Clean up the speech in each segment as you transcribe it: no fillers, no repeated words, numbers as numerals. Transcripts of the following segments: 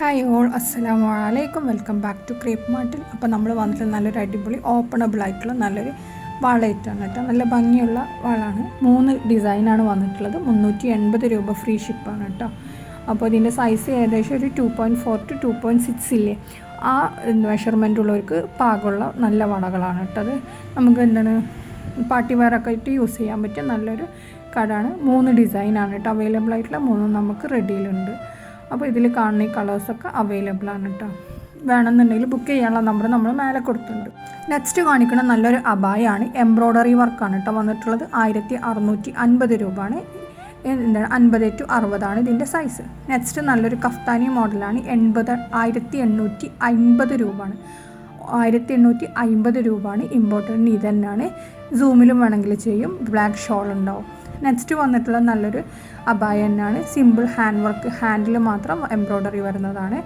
Hi all, അസ്സലാമു അലൈക്കും. Welcome back to crepe മാർട്ടിൽ. അപ്പോൾ നമ്മൾ വന്നിട്ട് നല്ലൊരു അടിപൊളി ഓപ്പണബിൾ ആയിട്ടുള്ള നല്ലൊരു വളയിട്ടാണ് കേട്ടോ. നല്ല ഭംഗിയുള്ള വളമാണ്. 3 ഡിസൈനാണ് വന്നിട്ടുള്ളത്. 380 രൂപ ഫ്രീ ഷിപ്പാണ് കേട്ടോ. അപ്പോൾ ഇതിൻ്റെ സൈസ് ഏകദേശം ഒരു 2.4 to 2.6 ഇല്ലേ, ആ മെഷർമെൻ്റ് ഉള്ളവർക്ക് പാകമുള്ള നല്ല വളകളാണ് കേട്ടോ. അത് നമുക്ക് പാർട്ടി വെയറൊക്കെ ആയിട്ട് യൂസ് ചെയ്യാൻ പറ്റിയ നല്ലൊരു കടാണ്. 3 ഡിസൈനാണ് കേട്ടോ അവൈലബിൾ ആയിട്ടുള്ള. 3 നമുക്ക് റെഡിയിലുണ്ട്. അപ്പോൾ ഇതിൽ കാണുന്ന ഈ കളേഴ്സൊക്കെ അവൈലബിൾ ആണ് കേട്ടോ. വേണമെന്നുണ്ടെങ്കിൽ ബുക്ക് ചെയ്യാനുള്ള നമ്പർ നമ്മൾ മേലെ കൊടുത്തിട്ടുണ്ട്. നെക്സ്റ്റ് കാണിക്കുന്ന നല്ലൊരു അബായാണ്. എംബ്രോയ്ഡറി വർക്കാണ് കേട്ടോ വന്നിട്ടുള്ളത്. 1650 രൂപയാണ്. 50 to 60 ആണ് ഇതിൻ്റെ സൈസ്. നെക്സ്റ്റ് നല്ലൊരു കഫ്താനി മോഡലാണ്. 1850 രൂപയാണ്. 1850 രൂപയാണ്. ഇമ്പോർട്ടൻ്റ് ഇത് തന്നെയാണ്. സൂമിലും വേണമെങ്കിൽ ചെയ്യും. ബ്ലാക്ക് ഷോൾ ഉണ്ടാവും. നെക്സ്റ്റ് വന്നിട്ടുള്ള നല്ലൊരു അബായ തന്നെയാണ്. സിമ്പിൾ ഹാൻഡ് വർക്ക്, ഹാൻഡിൽ മാത്രം എംബ്രോയ്ഡറി വരുന്നതാണ്.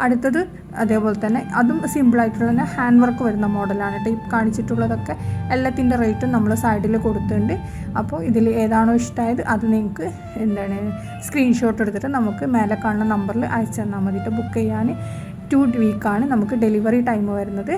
അടുത്തത് അതേപോലെ തന്നെ അതും സിമ്പിളായിട്ടുള്ള തന്നെ ഹാൻഡ് വർക്ക് വരുന്ന മോഡലാണ് കേട്ടോ. ഈ കാണിച്ചിട്ടുള്ളതൊക്കെ എല്ലാത്തിൻ്റെ റേറ്റും നമ്മൾ സൈഡിൽ കൊടുത്തിട്ടുണ്ട്. അപ്പോൾ ഇതിൽ ഏതാണോ ഇഷ്ടമായത് അത് നിങ്ങൾക്ക് സ്ക്രീൻഷോട്ട് എടുത്തിട്ട് നമുക്ക് മേലെ കാണുന്ന നമ്പറിൽ അയച്ചു തന്നാൽ മതിയിട്ട്. ബുക്ക് ചെയ്യാൻ 2 വീക്കാണ് നമുക്ക് ഡെലിവറി ടൈം വരുന്നത്.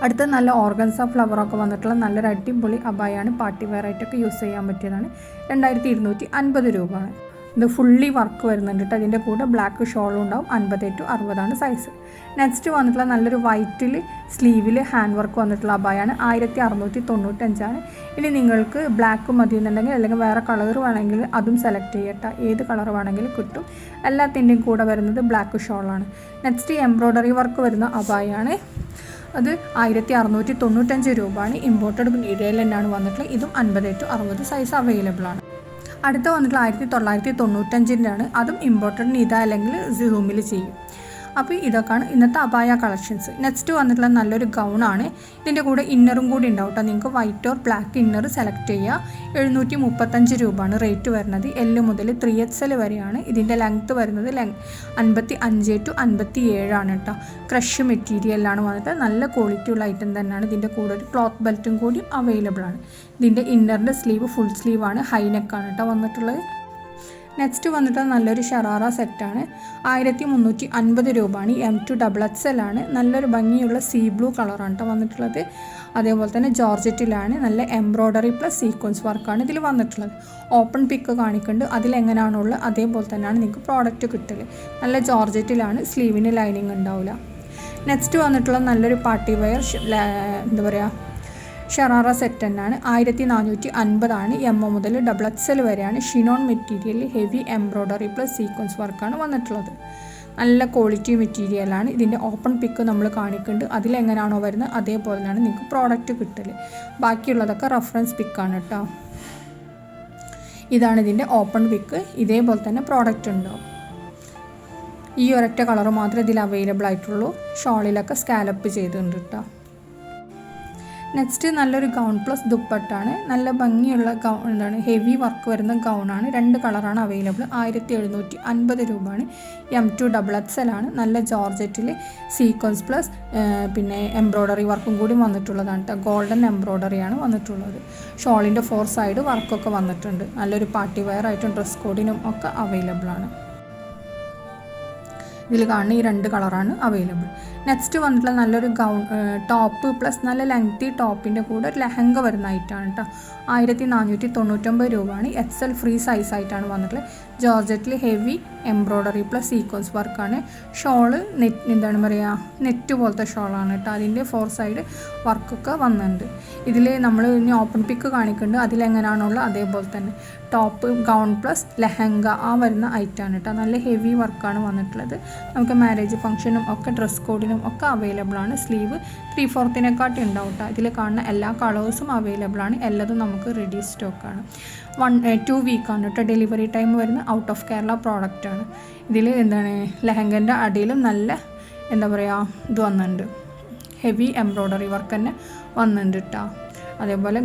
അടുത്ത നല്ല ഓർഗൻസ ഫ്ലവറൊക്കെ വന്നിട്ടുള്ള നല്ലൊരു അടിപൊളി അബായാണ്. പാർട്ടി വെയർ ആയിട്ടൊക്കെ യൂസ് ചെയ്യാൻ പറ്റിയതാണ്. 2250 രൂപയാണ്. ഇത് ഫുള്ളി വർക്ക് വരുന്നുണ്ട് കേട്ടോ. അതിൻ്റെ കൂടെ ബ്ലാക്ക് ഷോളും ഉണ്ടാവും. 50 to 60 സൈസ്. നെക്സ്റ്റ് വന്നിട്ടുള്ള നല്ലൊരു വൈറ്റിൽ സ്ലീവിൽ ഹാൻഡ് വർക്ക് വന്നിട്ടുള്ള അബായാണ്. 1695. ഇനി നിങ്ങൾക്ക് ബ്ലാക്ക് മതി എന്നുണ്ടെങ്കിൽ അല്ലെങ്കിൽ വേറെ കളർ വേണമെങ്കിൽ അതും സെലക്ട് ചെയ്യട്ടെ. ഏത് കളർ വേണമെങ്കിലും കിട്ടും. എല്ലാത്തിൻ്റെയും കൂടെ വരുന്നത് ബ്ലാക്ക് ഷോളാണ്. നെക്സ്റ്റ് എംബ്രോയ്ഡറി വർക്ക് വരുന്ന അബായാണ്. അത് 1695 രൂപയാണ്. ഇമ്പോർട്ടഡ് മെറ്റീരിയൽ തന്നെയാണ് വന്നിട്ടുള്ളത്. ഇതും 50 to 60 സൈസ് അവൈലബിൾ ആണ്. അടുത്ത വന്നിട്ടുള്ള 1995 അതും ഇമ്പോർട്ടഡ് നിത അല്ലെങ്കിൽ സൂമിൽ ചെയ്യും. അപ്പോൾ ഇതൊക്കെയാണ് ഇന്നത്തെ അബായ കളക്ഷൻസ്. നെക്സ്റ്റ് വന്നിട്ടുള്ള നല്ലൊരു ഗൗണാണ്. ഇതിൻ്റെ കൂടെ ഇന്നറും കൂടി ഉണ്ടാവും കേട്ടോ. നിങ്ങൾക്ക് white or black inner select ചെയ്യുക. 735 രൂപയാണ് റേറ്റ് വരുന്നത്. L മുതൽ 3XL വരെയാണ്. ഇതിൻ്റെ ലെങ്ത്ത് വരുന്നത് 55 to 57 ആണ് കേട്ടോ. ക്രഷ് മെറ്റീരിയലാണ് വന്നിട്ട് നല്ല ക്വാളിറ്റി ഉള്ള ഐറ്റം തന്നെയാണ്. ഇതിൻ്റെ കൂടെ ഒരു ക്ലോത്ത് ബെൽറ്റും കൂടി അവൈലബിൾ ആണ്. ഇതിൻ്റെ ഇന്നറിൻ്റെ സ്ലീവ് ഫുൾ സ്ലീവാണ്. ഹൈനെക്കാണ് കേട്ടോ വന്നിട്ടുള്ളത്. നെക്സ്റ്റ് വന്നിട്ട് നല്ലൊരു ഷറാറ സെറ്റാണ്. 1350 രൂപയാണ്. M2XXL ആണ്. നല്ലൊരു ഭംഗിയുള്ള സീ ബ്ലൂ കളറാണ് കേട്ടോ വന്നിട്ടുള്ളത്. അതേപോലെ തന്നെ ജോർജറ്റിലാണ്. നല്ല എംബ്രോയ്ഡറി പ്ലസ് സീക്വൻസ് വർക്കാണ് ഇതിൽ വന്നിട്ടുള്ളത്. ഓപ്പൺ പിക്ക് കാണിക്കുന്നുണ്ട്. അതിലെങ്ങനെയാണുള്ളത് അതേപോലെ തന്നെയാണ് നിങ്ങൾക്ക് പ്രോഡക്റ്റ് കിട്ടൽ. നല്ല ജോർജറ്റിലാണ്. സ്ലീവിന് ലൈനിങ് ഉണ്ടാവില്ല. നെക്സ്റ്റ് വന്നിട്ടുള്ള നല്ലൊരു പാർട്ടി വെയർ ഷറാറ സെറ്റ് തന്നെയാണ്. 1450 M മുതൽ XXL വരെയാണ്. ഷിനോൺ material heavy embroidery plus sequence വർക്കാണ് വന്നിട്ടുള്ളത്. നല്ല ക്വാളിറ്റി മെറ്റീരിയലാണ്. ഇതിൻ്റെ ഓപ്പൺ പിക്ക് നമ്മൾ കാണിക്കുന്നുണ്ട്. അതിലെങ്ങനെയാണോ വരുന്നത് അതേപോലെയാണ് നിങ്ങൾക്ക് പ്രോഡക്റ്റ് കിട്ടൽ. ബാക്കിയുള്ളതൊക്കെ റെഫറൻസ് പിക്കാണ് കേട്ടോ. ഇതാണ് ഇതിൻ്റെ ഓപ്പൺ പിക്ക്. ഇതേപോലെ തന്നെ പ്രോഡക്റ്റ് ഉണ്ടാവും. ഈ ഒരൊറ്റ കളർ മാത്രമേ ഇതിൽ അവൈലബിൾ ആയിട്ടുള്ളൂ. ഷോളിലൊക്കെ സ്കാലപ്പ് ചെയ്തിട്ടുണ്ട് കേട്ടോ. നെക്സ്റ്റ് നല്ലൊരു ഗൗൺ പ്ലസ് ദുപ്പട്ടാണ്. നല്ല ഭംഗിയുള്ള ഹെവി വർക്ക് വരുന്ന ഗൗണാണ്. 2 കളറാണ് അവൈലബിൾ. 1750 രൂപയാണ്. M2XXL ആണ്. നല്ല ജോർജറ്റിൽ സീക്വൻസ് പ്ലസ് പിന്നെ എംബ്രോയ്ഡറി വർക്കും കൂടി വന്നിട്ടുള്ളതാണ് കേട്ടോ. ഗോൾഡൻ എംബ്രോയ്ഡറിയാണ് വന്നിട്ടുള്ളത്. ഷോളിൻ്റെ 4 സൈഡ് വർക്കൊക്കെ വന്നിട്ടുണ്ട്. നല്ലൊരു പാർട്ടി വെയർ ആയിട്ടും ഡ്രസ് കോഡിനും ഒക്കെ അവൈലബിൾ ആണ്. ഇതിൽ കാണുന്ന ഈ 2 കളറാണ് അവൈലബിൾ. നെക്സ്റ്റ് വന്നിട്ടുള്ള നല്ലൊരു ടോപ്പ് പ്ലസ് നല്ല ലെങ്തി ടോപ്പിൻ്റെ കൂടെ ഒരു ലെഹങ്ക വരുന്ന ഐറ്റാണ് കേട്ടോ. 1499 രൂപയാണ്. XL ഫ്രീ സൈസ് ആയിട്ടാണ് വന്നിട്ടുള്ളത്. ജോർജറ്റിൽ ഹെവി എംബ്രോയ്ഡറി പ്ലസ് സീക്വൻസ് വർക്കാണ്. ഷോള് നെറ്റ് പോലത്തെ ഷോളാണ് കേട്ടോ. അതിൻ്റെ 4 സൈഡ് വർക്കൊക്കെ വന്നിട്ടുണ്ട്. ഇതിൽ നമ്മൾ ഇനി ഓപ്പൺ പിക്ക് കാണിക്കുന്നുണ്ട്. അതിലെങ്ങനെയാണുള്ളത് അതേപോലെ തന്നെ ടോപ്പ് ഗൗൺ പ്ലസ് ലെഹങ്ക ആ വരുന്ന ഐറ്റാണ് കേട്ടോ. നല്ല ഹെവി വർക്കാണ് വന്നിട്ടുള്ളത്. നമുക്ക് മാരേജ് ഫംഗ്ഷനും ഒക്കെ ഡ്രസ് കോഡിനും ഒക്കെ അവൈലബിൾ ആണ്. സ്ലീവ് 3/4 ഉണ്ടാവും കേട്ടോ. ഇതിൽ കാണുന്ന എല്ലാ കളേഴ്സും അവൈലബിൾ ആണ്. എല്ലാതും നമുക്ക് റെഡി സ്റ്റോക്കാണ്. 2 വീക്കാണ് കേട്ടോ ഡെലിവറി ടൈം വരുന്നത്. ഔട്ട് ഓഫ് കേരള പ്രോഡക്റ്റാണ്. ഇതിൽ ലെഹങ്കൻ്റെ അടിയിലും നല്ല ഇത് വന്നിട്ടുണ്ട്. ഹെവി എംബ്രോയ്ഡറി വർക്ക് തന്നെ വന്നിട്ടുണ്ട് കേട്ടോ. അതേപോലെ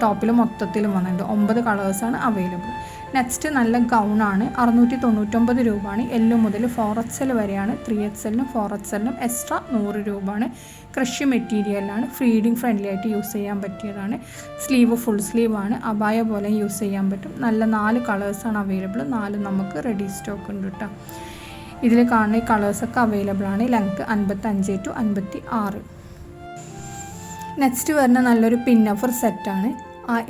ടോപ്പിൽ മൊത്തത്തിലും വന്നിട്ടുണ്ട്. 9 കളേഴ്സാണ് അവൈലബിൾ. നെക്സ്റ്റ് നല്ല ഗൗണാണ്. 699 രൂപയാണ്. L മുതൽ 4XL വരെയാണ്. 3XLനും 4XLനും എക്സ്ട്രാ 100 രൂപയാണ്. ക്രഷ് മെറ്റീരിയലാണ്. ഫീഡിങ് ഫ്രണ്ട്ലി ആയിട്ട് യൂസ് ചെയ്യാൻ പറ്റിയതാണ്. Sleeve full സ്ലീവാണ്. അബായ പോലെ യൂസ് ചെയ്യാൻ പറ്റും. നല്ല 4 കളേഴ്സാണ് അവൈലബിൾ. 4 നമുക്ക് റെഡി സ്റ്റോക്ക് ഉണ്ട് കേട്ടോ. ഇതിൽ കാണുന്ന ഈ കളേഴ്സൊക്കെ അവൈലബിൾ ആണ്. Length 55 to 56. നെക്സ്റ്റ് വരുന്ന നല്ലൊരു പിന്നഫർ സെറ്റാണ്.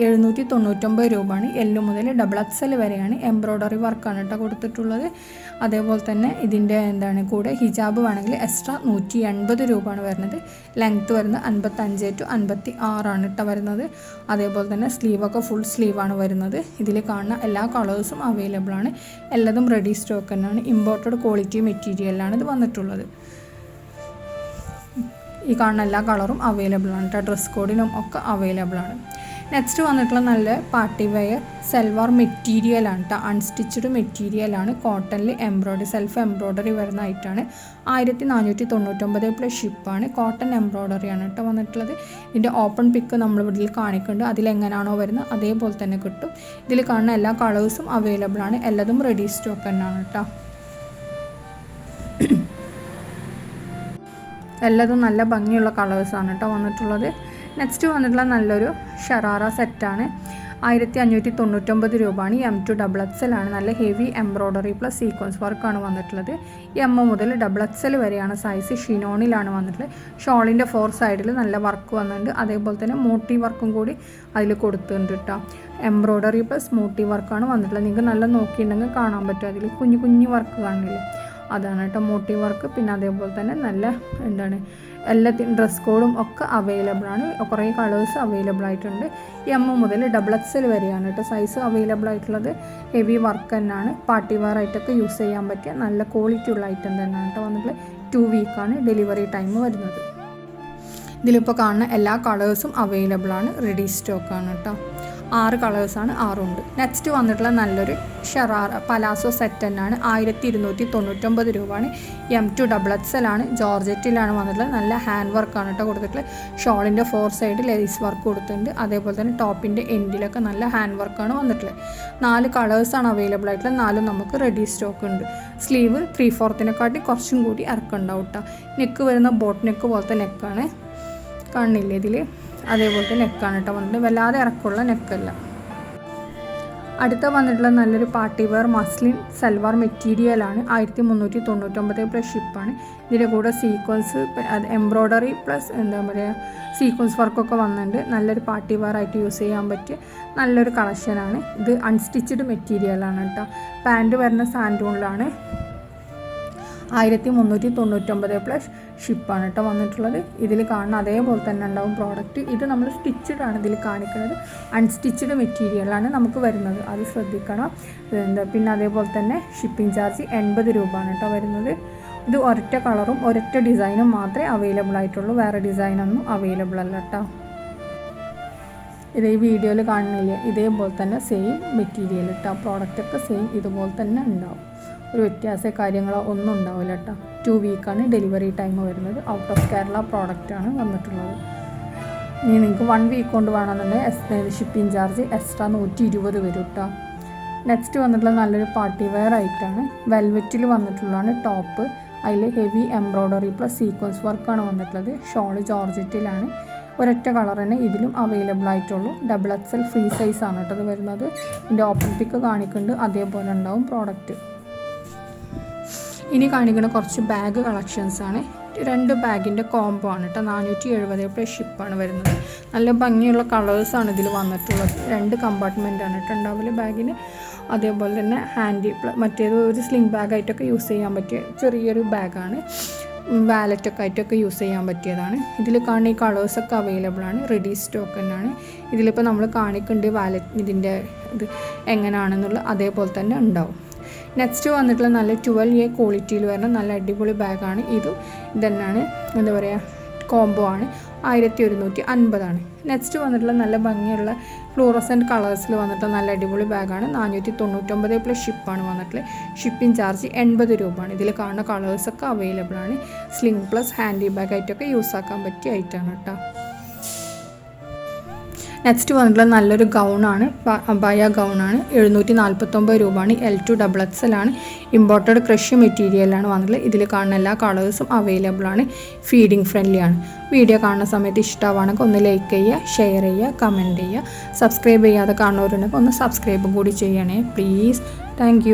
799 രൂപയാണ്. എല്ല് മുതൽ XXL വരെയാണ്. എംബ്രോയ്ഡറി വർക്കാണ് കേട്ടോ കൊടുത്തിട്ടുള്ളത്. അതേപോലെ തന്നെ ഇതിൻ്റെ കൂടെ ഹിജാബ് വേണമെങ്കിൽ എക്സ്ട്രാ 180 രൂപയാണ് വരുന്നത്. ലെങ്ത്ത് വരുന്നത് 55 to 56 ആണ് കേട്ടോ വരുന്നത്. അതേപോലെ തന്നെ സ്ലീവൊക്കെ ഫുൾ സ്ലീവാണ് വരുന്നത്. ഇതിൽ കാണുന്ന എല്ലാ കളേഴ്സും അവൈലബിൾ ആണ്. എല്ലാതും റെഡി സ്റ്റോക്ക് തന്നെയാണ്. ഇമ്പോർട്ടഡ് ക്വാളിറ്റി മെറ്റീരിയലാണ് ഇത് വന്നിട്ടുള്ളത്. ഈ കാണുന്ന എല്ലാ കളറും അവൈലബിൾ ആണ് കേട്ടോ. ഡ്രസ് കോഡിനും ഒക്കെ അവൈലബിൾ ആണ്. നെക്സ്റ്റ് വന്നിട്ടുള്ള നല്ല പാർട്ടി വെയർ സൽവാർ മെറ്റീരിയലാണ് കേട്ടോ. അൺസ്റ്റിച്ചഡ് മെറ്റീരിയലാണ്. കോട്ടണിൽ സെൽഫ് എംബ്രോയ്ഡറി വരുന്ന ഐറ്റാണ്. 1499 പ്ലസ് ഷിപ്പാണ്. കോട്ടൺ എംബ്രോയ്ഡറിയാണ് കേട്ടോ വന്നിട്ടുള്ളത്. ഇതിൻ്റെ ഓപ്പൺ പിക്ക് നമ്മൾ ഇവിടെ കാണിക്കുന്നുണ്ട്. അതിലെങ്ങനെയാണോ വരുന്നത് അതേപോലെ തന്നെ കിട്ടും. ഇതിൽ കാണുന്ന എല്ലാ കളേഴ്സും അവൈലബിൾ ആണ്. എല്ലാതും റെഡി സ്റ്റോക്ക് തന്നെയാണ് കേട്ടോ. എല്ലാതും നല്ല ഭംഗിയുള്ള കളേഴ്സാണ് കേട്ടോ വന്നിട്ടുള്ളത്. നെക്സ്റ്റ് വന്നിട്ടുള്ള നല്ലൊരു ഷറാറ സെറ്റാണ്. 1599 രൂപയാണ്. M2 ആണ്. നല്ല ഹെവി എംബ്രോയ്ഡറി പ്ലസ് സീക്വൻസ് വർക്കാണ് വന്നിട്ടുള്ളത്. M മുതൽ XXL വരെയാണ് സൈസ്. ഷിനോണിലാണ് വന്നിട്ടുള്ളത്. ഷോളിൻ്റെ 4 സൈഡിൽ നല്ല വർക്ക് വന്നിട്ടുണ്ട്. അതേപോലെ തന്നെ മോട്ടി വർക്കും കൂടി അതിൽ കൊടുത്തിട്ടുണ്ട് കേട്ടോ. എംബ്രോയ്ഡറി പ്ലസ് മോട്ടി വർക്കാണ് വന്നിട്ടുള്ളത്. നിങ്ങൾക്ക് നല്ല നോക്കിയിട്ടുണ്ടെങ്കിൽ കാണാൻ പറ്റും. അതിൽ കുഞ്ഞു കുഞ്ഞു വർക്ക് കാണില്ലേ, അതാണ് കേട്ടോ മോട്ടി വർക്ക്. പിന്നെ അതേപോലെ തന്നെ നല്ല എല്ലാത്തിനും ഡ്രസ് കോഡും ഒക്കെ അവൈലബിൾ ആണ്. കുറേ കളേഴ്സ് അവൈലബിൾ ആയിട്ടുണ്ട്. M മുതൽ XXL വരെയാണ് കേട്ടോ സൈസ് അവൈലബിൾ ആയിട്ടുള്ളത്. ഹെവി വർക്ക് തന്നെയാണ്. പാർട്ടി വെയർ ആയിട്ടൊക്കെ യൂസ് ചെയ്യാൻ പറ്റിയ നല്ല ക്വാളിറ്റി ഉള്ള ഐറ്റം തന്നെയാണ് കേട്ടോ വന്നിട്ടുള്ളത്. 2 വീക്കാണ് ഡെലിവറി ടൈം വരുന്നത്. ഇതിലിപ്പോൾ കാണുന്ന എല്ലാ കളേഴ്സും അവൈലബിൾ ആണ്. റെഡി സ്റ്റോക്കാണ് കേട്ടോ. 6 കളേഴ്സാണ്, 6 ഉണ്ട്. നെക്സ്റ്റ് വന്നിട്ടുള്ള നല്ലൊരു ഷറാറ പലാസോ സെറ്റ് തന്നെയാണ്. 1299 രൂപയാണ്. M2 XXL ജോർജറ്റിലാണ് വന്നിട്ടുള്ളത്. നല്ല ഹാൻഡ് വർക്കാണ് കേട്ടോ കൊടുത്തിട്ടുള്ളത്. ഷോളിൻ്റെ 4 സൈഡ് ലേസ് വർക്ക് കൊടുത്തിട്ടുണ്ട്. അതേപോലെ തന്നെ ടോപ്പിൻ്റെ എൻഡിലൊക്കെ നല്ല ഹാൻഡ് വർക്കാണ് വന്നിട്ടുള്ളത്. 4 കളേഴ്സാണ് അവൈലബിൾ ആയിട്ടുള്ളത്. 4 നമുക്ക് റെഡി സ്റ്റോക്ക് ഉണ്ട്. സ്ലീവ് 3/4 കുറച്ചും കൂടി ഇറക്കുണ്ടാവും കേട്ടോ. നെക്ക് വരുന്ന ബോട്ട് നെക്ക് പോലത്തെ നെക്കാണ്. കാണില്ലേ ഇതിൽ, അതേപോലത്തെ നെക്കാണ് കേട്ടോ വന്നിട്ട്. വല്ലാതെ ഇറക്കമുള്ള നെക്കല്ല. അടുത്ത വന്നിട്ടുള്ള നല്ലൊരു പാർട്ടി വെയർ മസ്ലിൻ സൽവാർ മെറ്റീരിയലാണ്. 1399 പ്ലസ് ഷിപ്പാണ്. ഇതിൻ്റെ കൂടെ സീക്വൻസ് എംബ്രോയ്ഡറി പ്ലസ് സീക്വൻസ് വർക്കൊക്കെ വന്നിട്ടുണ്ട്. നല്ലൊരു പാർട്ടി വെയർ ആയിട്ട് യൂസ് ചെയ്യാൻ പറ്റിയ നല്ലൊരു കളക്ഷനാണ്. ഇത് അൺസ്റ്റിച്ചഡ് മെറ്റീരിയലാണ് കേട്ടോ. പാൻറ്റ് വരുന്ന സാൻഡൂണിലാണ്. 1399 പ്ലസ് ഷിപ്പാണ് കേട്ടോ വന്നിട്ടുള്ളത്. ഇതിൽ കാണുന്ന അതേപോലെ തന്നെ ഉണ്ടാവും പ്രോഡക്റ്റ്. ഇത് നമ്മൾ സ്റ്റിച്ചഡ് ആണ് ഇതിൽ കാണിക്കുന്നത്. അൺസ്റ്റിച്ചഡ് മെറ്റീരിയലാണ് നമുക്ക് വരുന്നത്, അത് ശ്രദ്ധിക്കണം. പിന്നെ അതേപോലെ തന്നെ ഷിപ്പിംഗ് ചാർജ് 80 രൂപയാണ് കേട്ടോ വരുന്നത്. ഇത് ഒരൊറ്റ കളറും ഒരൊറ്റ ഡിസൈനും മാത്രമേ അവൈലബിൾ ആയിട്ടുള്ളൂ. വേറെ ഡിസൈനൊന്നും അവൈലബിൾ അല്ല കേട്ടോ. ഇത് ഈ വീഡിയോയിൽ കാണുന്നില്ലേ, ഇതേപോലെ തന്നെ സെയിം മെറ്റീരിയൽ കേട്ടോ. പ്രോഡക്റ്റൊക്കെ സെയിം ഇതുപോലെ തന്നെ ഉണ്ടാവും. ഒരു വ്യത്യാസ കാര്യങ്ങളോ ഒന്നും ഉണ്ടാവില്ല കേട്ടോ. 2 വീക്കാണ് ഡെലിവറി ടൈം വരുന്നത്. ഔട്ട് ഓഫ് കേരള പ്രോഡക്റ്റാണ് വന്നിട്ടുള്ളത്. ഇനി നിങ്ങൾക്ക് 1 വീക്ക് കൊണ്ട് വേണമെന്നുണ്ടെങ്കിൽ ഷിപ്പിംഗ് ചാർജ് എക്സ്ട്രാ 120 വരും കേട്ടോ. നെക്സ്റ്റ് വന്നിട്ടുള്ള നല്ലൊരു പാർട്ടി വെയർ ആയിട്ടാണ്. വെൽവെറ്റിൽ വന്നിട്ടുള്ളതാണ് ടോപ്പ്. അതിൽ ഹെവി എംബ്രോയ്ഡറി പ്ലസ് സീക്വൻസ് വർക്കാണ് വന്നിട്ടുള്ളത്. ഷോള് ജോർജറ്റിലാണ്. ഒരൊറ്റ കളർ തന്നെ ഇതിലും അവൈലബിൾ ആയിട്ടുള്ളൂ. XXL ഫ്രീ സൈസാണ് കേട്ടോ ഇത് വരുന്നത്. ഇതിൻ്റെ ഓപ്പൺ പിക്ക് കാണിക്കുന്നുണ്ട്, അതേപോലെ ഉണ്ടാവും പ്രോഡക്റ്റ്. ഇനി കാണിക്കുന്ന കുറച്ച് ബാഗ് കളക്ഷൻസാണ്. 2 ബാഗിൻ്റെ കോംബോ ആണ് കേട്ടോ. 470 പ്ലസ് ഷിപ്പാണ് വരുന്നത്. നല്ല ഭംഗിയുള്ള കളേഴ്സാണ് ഇതിൽ വന്നിട്ടുള്ളത്. 2 കമ്പാർട്ട്മെൻറ്റാണ് കേട്ടോ ഉണ്ടാവില്ല ബാഗിന്. അതേപോലെ തന്നെ മറ്റേത് ഒരു സ്ലിംഗ് ബാഗായിട്ടൊക്കെ യൂസ് ചെയ്യാൻ പറ്റിയ ചെറിയൊരു ബാഗാണ്. വാലറ്റൊക്കെ ആയിട്ടൊക്കെ യൂസ് ചെയ്യാൻ പറ്റിയതാണ്. ഇതിൽ കാണുന്ന ഈ കളേഴ്സൊക്കെ അവൈലബിൾ ആണ്. റെഡി സ്റ്റോക്ക് തന്നെയാണ്. ഇതിലിപ്പോൾ നമ്മൾ കാണിക്കുന്നുണ്ട് വാലറ്റ് ഇതിൻ്റെ ഇത് എങ്ങനെയാണെന്നുള്ള അതേപോലെ തന്നെ ഉണ്ടാവും. നെക്സ്റ്റ് വന്നിട്ടുള്ള നല്ല 12A ക്വാളിറ്റിയിൽ വരുന്ന നല്ല അടിപൊളി ബാഗാണ്. ഇതന്നെയാണ് കോംബോ ആണ്. 1150. നെക്സ്റ്റ് വന്നിട്ടുള്ള നല്ല ഭംഗിയുള്ള ഫ്ലൂറസെൻറ്റ് കളേഴ്സിൽ വന്നിട്ടുള്ള നല്ല അടിപൊളി ബാഗാണ്. 499 പ്ലസ് ഷിപ്പാണ് വന്നിട്ടുള്ളത്. ഷിപ്പിംഗ് ചാർജ് 80 രൂപയാണ്. ഇതിൽ കാണുന്ന കളേഴ്സൊക്കെ അവൈലബിൾ ആണ്. സ്ലിംഗ് പ്ലസ് ഹാൻഡി ബാഗ് ആയിട്ടൊക്കെ യൂസ് ആക്കാൻ പറ്റിയ ഐറ്റമാണ് കേട്ടോ. നെക്സ്റ്റ് വന്നിട്ടുള്ള നല്ലൊരു ഗൗണാണ്. അബായ ഗൗണാണ്. 749 രൂപയാണ്. L2 XXL ഇമ്പോർട്ടഡ് ക്രഷ് മെറ്റീരിയലാണ് വന്നിട്ടുള്ളത്. ഇതിൽ കാണുന്ന എല്ലാ കളേഴ്സും അവൈലബിൾ ആണ്. ഫീഡിങ് ഫ്രണ്ട്ലി ആണ്. വീഡിയോ കാണുന്ന സമയത്ത് ഇഷ്ടമാണെങ്കിൽ ഒന്ന് ലൈക്ക് ചെയ്യുക, ഷെയർ ചെയ്യുക, കമൻറ്റ് ചെയ്യുക. സബ്സ്ക്രൈബ് ചെയ്യാതെ കാണുന്നവരുണ്ടെങ്കിൽ ഒന്ന് സബ്സ്ക്രൈബും കൂടി ചെയ്യണേ പ്ലീസ്. താങ്ക്